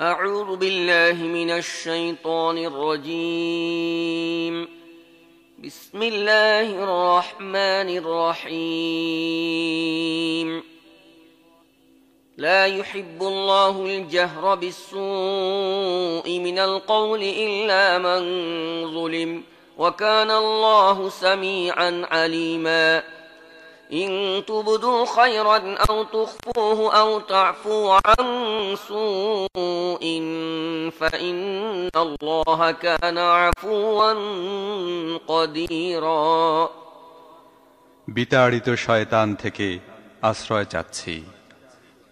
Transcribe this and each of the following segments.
أعوذ بالله من الشيطان الرجيم بسم الله الرحمن الرحيم لا يحب الله الجهر بالسوء من القول إلا من ظلم وكان الله سميعا عليما إن تبدوا خيرا أو تخفوه أو تعفوا عن سوء فإن الله كان عفوا قديرا বিতাড়িত শয়তান থেকে আশ্রয় চাচ্ছি।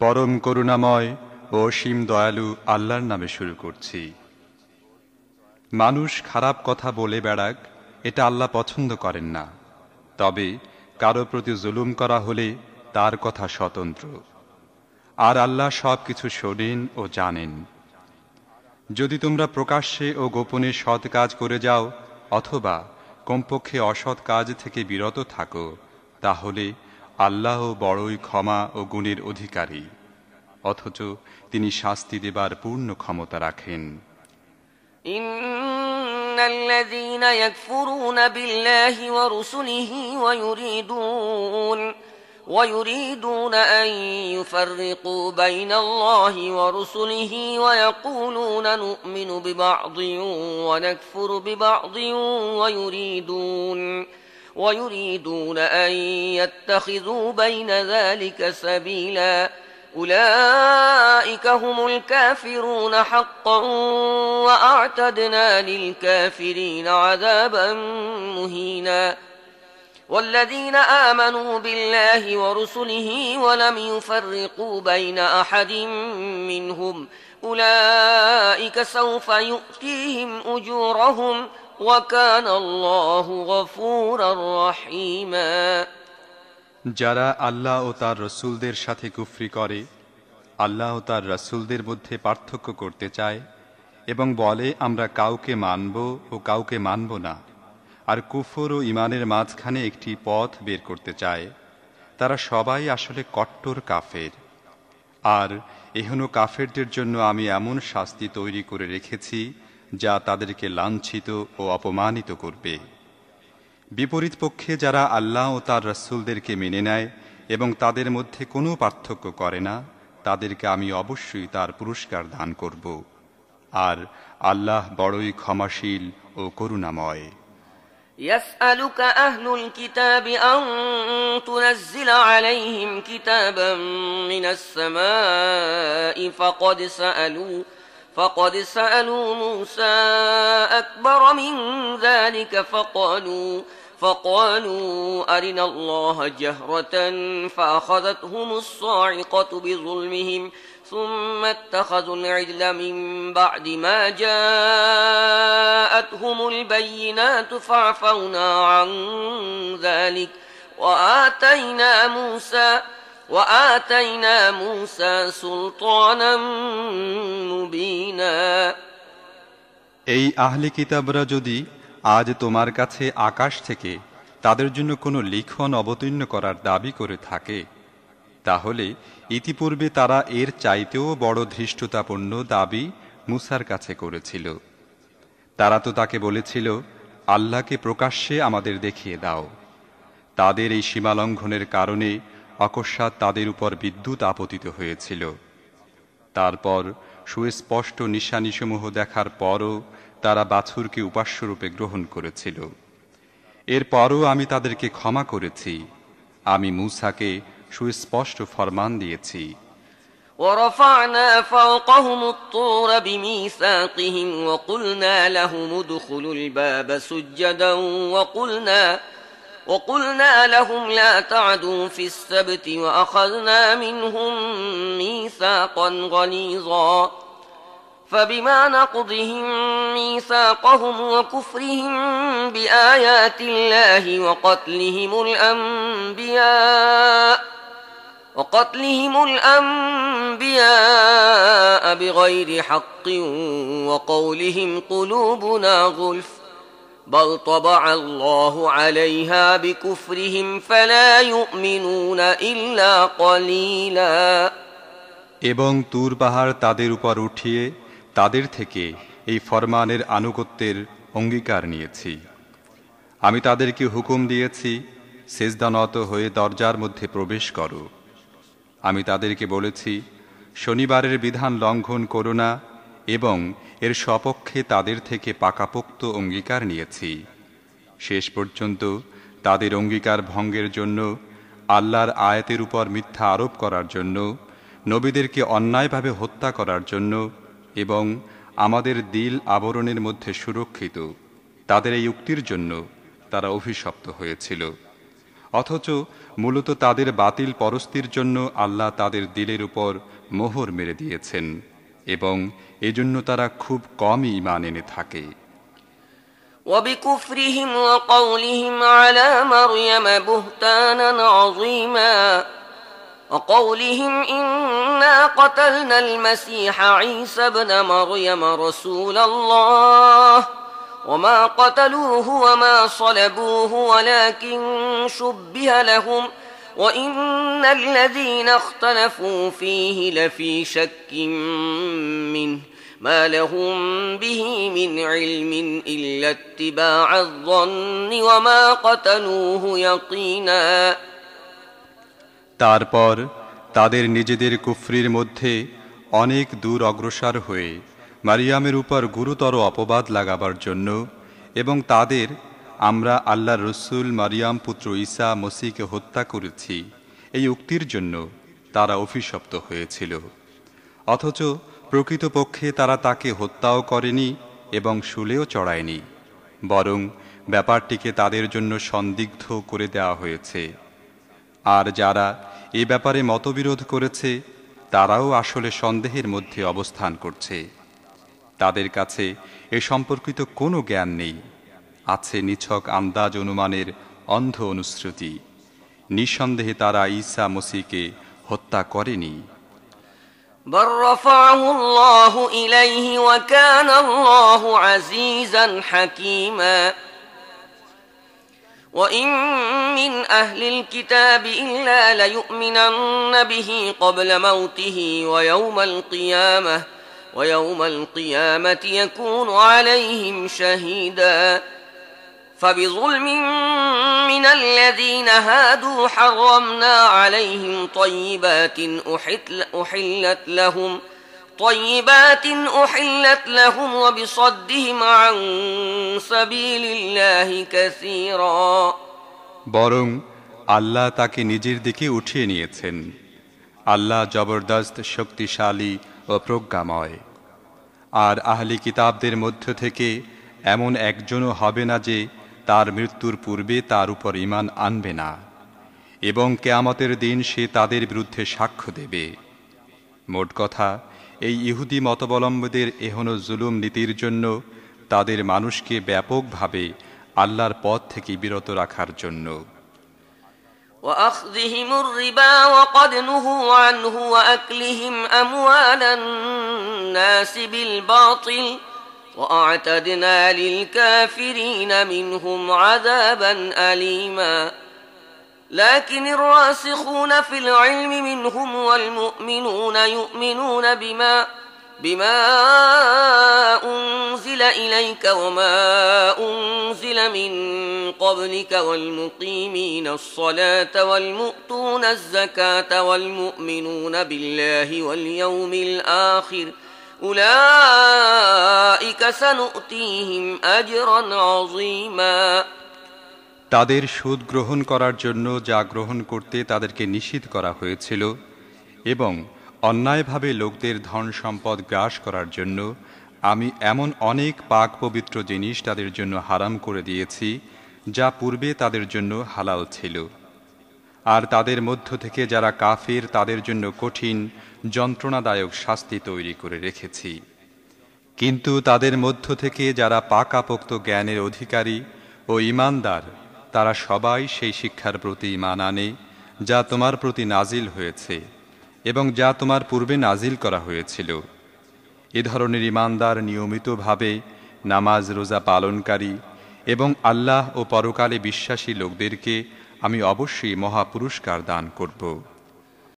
পরম করুণাময় ও অসীম দয়ালু আল্লাহর নামে শুরু করছি। মানুষ খারাপ কথা বলে বেড়াক, এটা আল্লাহ পছন্দ করেন না। তবে কারো প্রতি জুলুম করা হলে তার কথা স্বতন্ত্র, আর আল্লাহ সবকিছু শোনেন ও জানেন। যদি তোমরা প্রকাশ্যে ও গোপনে সৎ কাজ করে যাও অথবা কমপক্ষে অসৎ কাজ থেকে বিরত থাকো, তাহলে আল্লাহ বড়ই ক্ষমা ও গুণের অধিকারী, অথচ তিনি শাস্তি দেবার পূর্ণ ক্ষমতা রাখেন। إن الذين يكفرون بالله ورسله ويريدون أن يفرقوا بين الله ورسله ويقولون نؤمن ببعض ونكفر ببعض ويريدون أن يتخذوا بين ذلك سبيلا أولئك هم الكافرون حقا وأعتدنا للكافرين عذابا مهينا والذين آمنوا بالله ورسله ولم يفرقوا بين أحد منهم أولئك سوف يؤتيهم أجورهم وكان الله غفورا رحيما যারা আল্লাহ ও তার রাসূলদের সাথে কুফরি করে, আল্লাহ ও তার রাসূলদের মধ্যে পার্থক্য করতে চায় এবং বলে আমরা কাউকে মানব ও কাউকে মানব না, আর কুফর ও ঈমানের মাঝখানে একটি পথ বের করতে চায়, তারা সবাই আসলে কট্টর কাফের। আর এহনো কাফেরদের জন্য আমি এমন শাস্তি তৈরি করে রেখেছি যা তাদেরকে লাঞ্ছিত ও অপমানিত করবে। বিপরীত পক্ষে যারা আল্লাহ ও তার রাসূলদেরকে মেনে নেয় এবং তাদের মধ্যে কোনো পার্থক্য করে না, তাদেরকে আমি অবশ্যই তার পুরস্কার দান করব। আর আল্লাহ বড়ই ক্ষমাশীল ও করুণাময়। يسألك أهل الكتاب أن تنزل عليهم كتابا من السماء فقد سألوا موسى أكبر من ذلك فقالوا أرنا الله جهرة فأخذتهم الصاعقة بظلمهم ثم اتخذوا العجل من بعد ما جاءتهم البينات فعفونا عن ذلك وآتينا موسى سلطانا مبينا এই আহলে কিতাবরা যদি আজ তোমার কাছে আকাশ থেকে তাদের জন্য কোনো লিখন অবতীর্ণ করার দাবি করে থাকে, তাহলে ইতিপূর্বে তারা এর চাইতেও বড় ধৃষ্টতাপূর্ণ দাবি মুসার কাছে করেছিল। তারা তো তাকে বলেছিল, আল্লাহকে প্রকাশ্যে আমাদের দেখিয়ে দাও। তাদের এই সীমালঙ্ঘনের কারণে অকস্মাৎ তাদের উপর বিদ্যুৎ আপতিত হয়েছিল। তারপর সুস্পষ্ট নিশানিসমূহ দেখার পরও তারা বাছুরকে উপাস্যরূপে গ্রহণ করেছিল। এরপরও আমি তাদেরকে ক্ষমা করেছি। আমি মূসাকে সুস্পষ্ট ফরমান দিয়েছি। ورفعنا فوقهم الطور بميثاقهم وقلنا لهم ادخلوا الباب سجدا وقلنا لهم لا تعدوا في السبت وأخذنا منهم ميثاقا غليظا فبما نقضهم ميثاقهم وكفرهم بآيات الله وقتلهم الأنبياء بغير حق وقولهم قلوبنا غلف بل طبع الله عليها بكفرهم فلا يؤمنون إلا قليلا এবং তুর পাহাড় তাদের উপর উঠিয়ে তাদের থেকে এই ফরমানের আনুগত্যের অঙ্গীকার নিয়েছি। আমি তাদেরকে হুকুম দিয়েছি, সেজদানত হয়ে দরজার মধ্যে প্রবেশ করো। আমি তাদেরকে বলেছি, শনিবারের বিধান লঙ্ঘন করো না, এবং এর সপক্ষে তাদের থেকে পাকাপোক্ত অঙ্গীকার নিয়েছি। শেষ পর্যন্ত তাদের অঙ্গীকার ভঙ্গের জন্য, আল্লাহর আয়াতের উপর মিথ্যা আরোপ করার জন্য, নবীদেরকে অন্যায়ভাবে হত্যা করার জন্য এবং আমাদের দিল আবরণের মধ্যে সুরক্ষিত, তাদের এই উক্তির জন্য তারা অভিশপ্ত হয়েছিল। অথচ মূলত তাদের বাতিল পরস্তির জন্য আল্লাহ তাদের দিলের উপর মোহর মেরে দিয়েছেন, এবং এজন্য তারা খুব কমই ঈমান এনে থাকে। وبكفرهم وقولهم على مريم بهتانا عظيما وقولهم إنا قتلنا المسيح عيسى ابن مريم رسول الله وما قتلوه وما صلبوه ولكن شبه لهم وإن الذين اختلفوا فيه لفي شك منه ما لهم به من علم إلا اتباع الظن وما قتلوه يقينا। তারপর তাদের নিজেদের কুফরির মধ্যে অনেক দূর অগ্রসর হয়ে মারিয়ামের উপর গুরুতর অপবাদ লাগাবার জন্য এবং তাদের আমরা আল্লাহর রসুল মারিয়াম পুত্র ঈসা মসীহকে হত্যা করেছি এই উক্তির জন্য তারা অভিশপ্ত হয়েছিল। অথচ প্রকৃতপক্ষে তারা তাকে হত্যাও করেনি এবং শুলেও চড়ায়নি, বরং ব্যাপারটিকে তাদের জন্য সন্দিগ্ধ করে দেওয়া হয়েছে। আর যারা এ ব্যাপারে মতবিরোধ করেছে তারাও আসলে সন্দেহের মধ্যে অবস্থান করছে। তাদের কাছে এ সম্পর্কিত কোনো জ্ঞান নেই, আছে নিছক আন্দাজ অনুমানের অন্ধ অনুশ্রুতি। নিঃসন্দেহে তারা ঈসা মসীহকে হত্যা করেনি। بل رفعه الله إليه وكان الله عزيزا حكيما وإن من أهل الكتاب إلا ليؤمنن به قبل موته ويوم القيامة يكون عليهم شهيدا فبظلم من الذين هادوا حرمنا عليهم طيبات أحلت لهم وبصدهم عن سبيل الله كثيرا। বরং আল্লাহ তাকে নিজের দিকে উঠিয়ে নিয়েছেন। আল্লাহ জবরদস্ত, শক্তিশালী ও প্রজ্ঞাময়। আর আহলি কিতাবদের মধ্য থেকে এমন একজনও হবে না যে তার মৃত্যুর পূর্বে তার উপর ঈমান আনবে না, এবং কিয়ামতের দিন সে তাদের বিরুদ্ধে সাক্ষ্য দেবে। মোট কথা, এই ইহুদি মতাবলম্বীদের এহেন জুলুম নীতির জন্য তাদের মানুষকে ব্যাপকভাবে আল্লাহর পথ থেকে বিরত রাখার জন্য। وأخذهم الربا وقد نهوا عنه وأكلهم أموال الناس بالباطل وأعتدنا للكافرين منهم عذابا أليما لكن الراسخون في العلم منهم والمؤمنون يؤمنون بما أنزل إليك وما أنزل من قبلك والمقيمين الصلاة والمؤتون الزكاة والمؤمنون بالله واليوم الآخر أولئك سنؤتيهم أجرا عظيما। তাদের সুদ গ্রহণ করার জন্য যা গ্রহণ করতে তাদেরকে নিষিদ্ধ করা হয়েছিল এবং অন্যায়ভাবে লোকদের ধন সম্পদ গ্রাস করার জন্য আমি এমন অনেক পাক পবিত্র জিনিস তাদের জন্য হারাম করে দিয়েছি যা পূর্বে তাদের জন্য হালাল ছিল। আর তাদের মধ্য থেকে যারা কাফির তাদের জন্য কঠিন যন্ত্রণাদায়ক শাস্তি তৈরি করে রেখেছি। কিন্তু তাদের মধ্য থেকে যারা পাকাপোক্ত জ্ঞানের অধিকারী ও ঈমানদার তারা সবাই সেই শিক্ষার প্রতি ঈমান আনে যা তোমার প্রতি নাজিল হয়েছে এবং যা তোমার পূর্বে নাজিল করা হয়েছিল। এ ধরনের ঈমানদার নিয়মিতভাবে নামাজ রোজা পালনকারী এবং আল্লাহ ও পরকালে বিশ্বাসী লোকদেরকে আমি অবশ্যই মহাপুরস্কার দান করব।